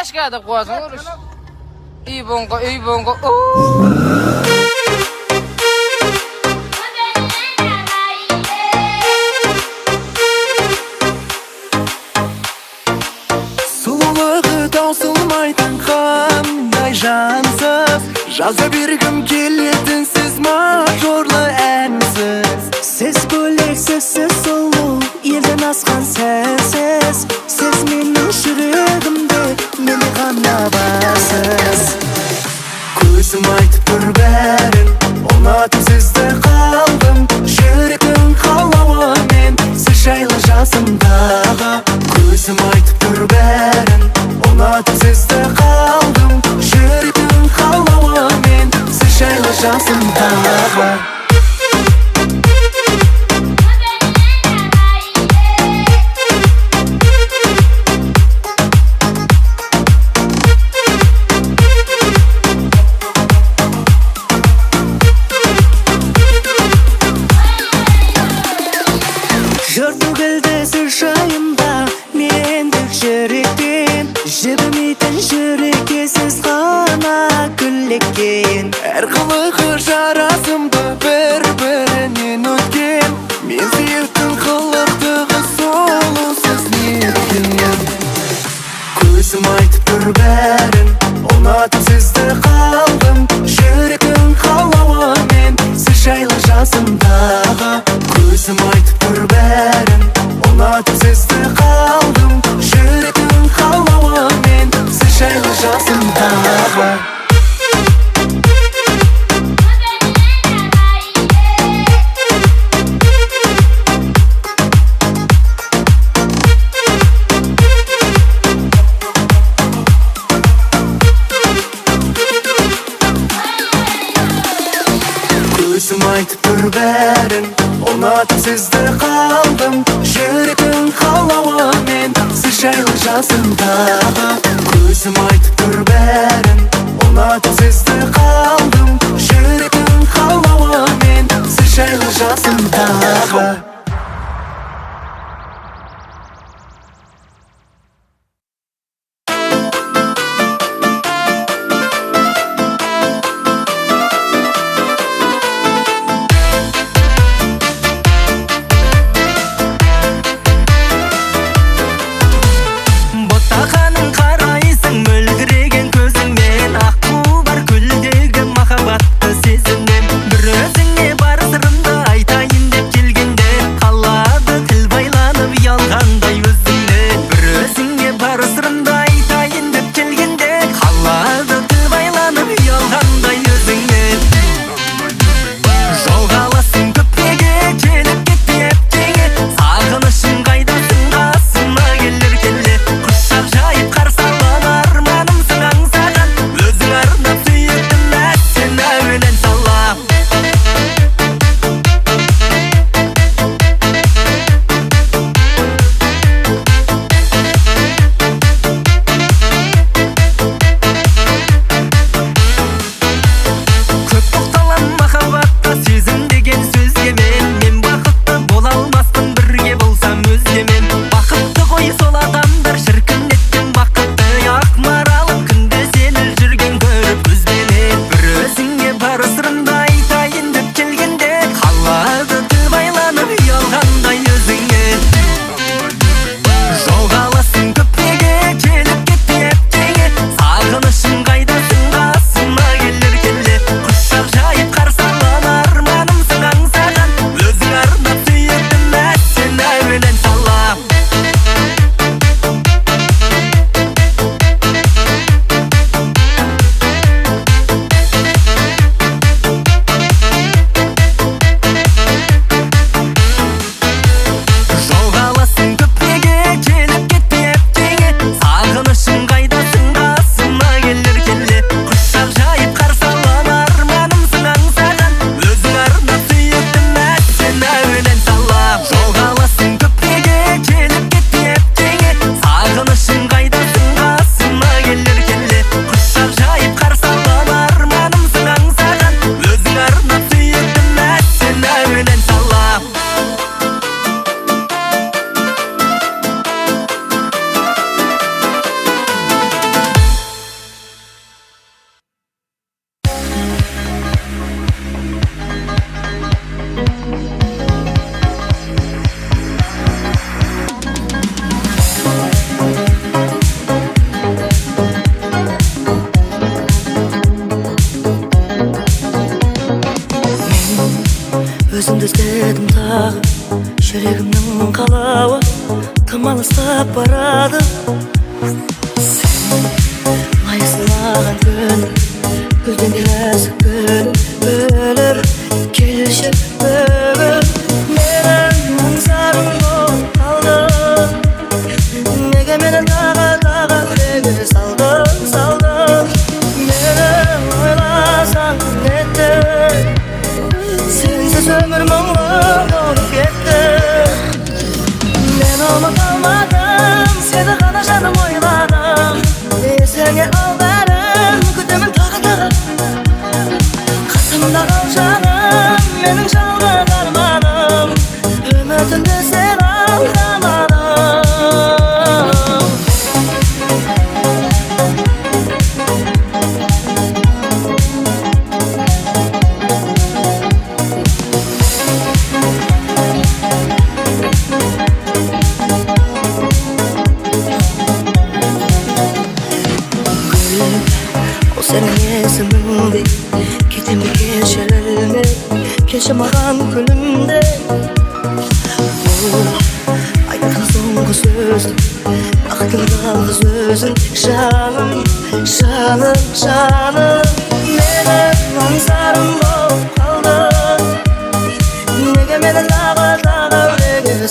başka da koyasın. İyi bongo, iyi bongo. Sululuğu tausılmaydan qanday jansız. Жаза бергім келетін сіз мажорлы әнсіз. Сіз бөлек, сіз сұлу, елден асқан сәнсіз. Сіз менің жүрегімде, мені ғана барсыз. Көзім айтып тұр бәрін, ұнатып сізді қалдым. Жүректің қалауымен, сіз жайлы жасымдағы. Көзім айтып тұр бәрін, ұнатып сізді қалдым. Жүректің қалауымен, сіз жайлы жасымдағы. Әр қылығы жарасымды бір-бірінен өткен. Мен сүйіктің қылықтығы сұлусыз неткен. Көзім айтып тұр бәрін, ұнатып сізді қалдым. Жүректің қалауымен, сіз жайлы жасымдағы. Көзім айтып тұр бәрін, ұнатып сізді қалдым. Жүректің қалауымен, сіз жайлы жасымдағы. Көзім айтып тұр бәрін, ұнатып сізді қалдым. Жүректің қалауымен, сіз жайлы жасымдағы. Көзім айтып тұр бәрін, ұнатып сізді қалдым. Жүректің қалауымен, сіз жайлы жасымдағы. Ботақаның қалауы тым алыстап барады. Сен майысылаған күн, гүлден де нәзік гүл бөліп келші бүгін. Менің аңсарым болып қалды, неге мені тағы үрегіме салдың. Мені ойласаң нетті, сенсіз өмір мұңлы болып кетті. Мен ұмыта алмадым, сені ғана жаным ойладым. Есіңе ал бәрін, күтемін тағы. Қасымда қал жаным, менің жалғыз арманым. Үмітімді сен алдамадың. О сенің есіміңде кетем де кешірілме, келші маған күнімде. Бұл айтқан соңғы сөзім, бақытың жалғыз өзің. Жаным, менің аңсарым болып қалды, неге мені тағы үрегіме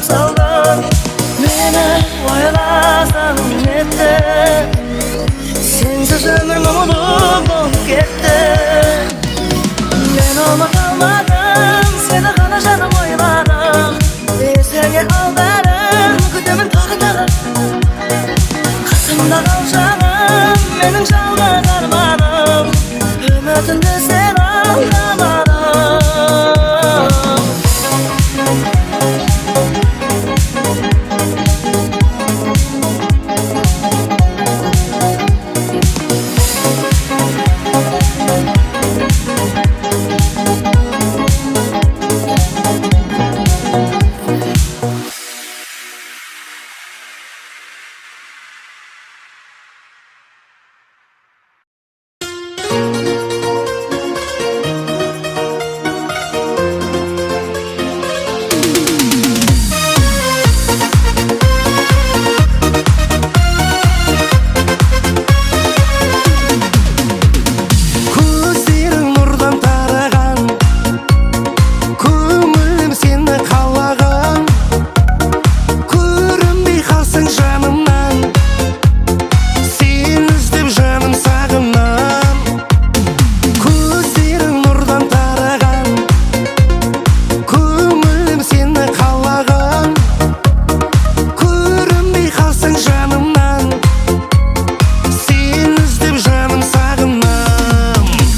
салдың. Мені ойласаң нетті, сенсіз өмір мұңлы болып кетті. Мен ұмыта алмадым, сені ғана жаным ойладым. Есіңе ал бәрін, күтемін тағы. Қасымда қал жаным, менің жалғыз арманым. Үмітімді сен алдамадың.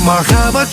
Махаббат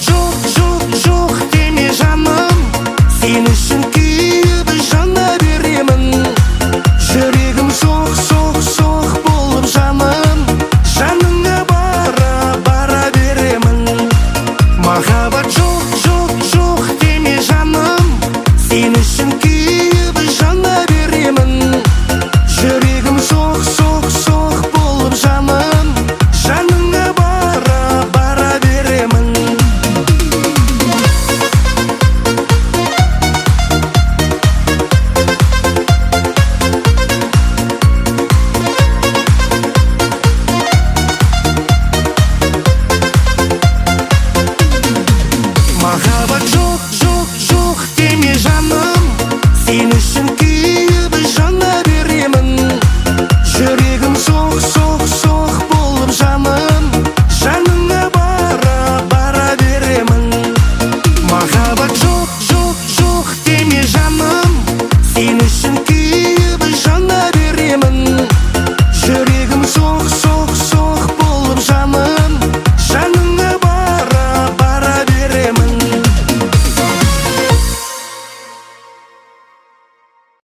жоқ деме жаным, сен үшін күйіп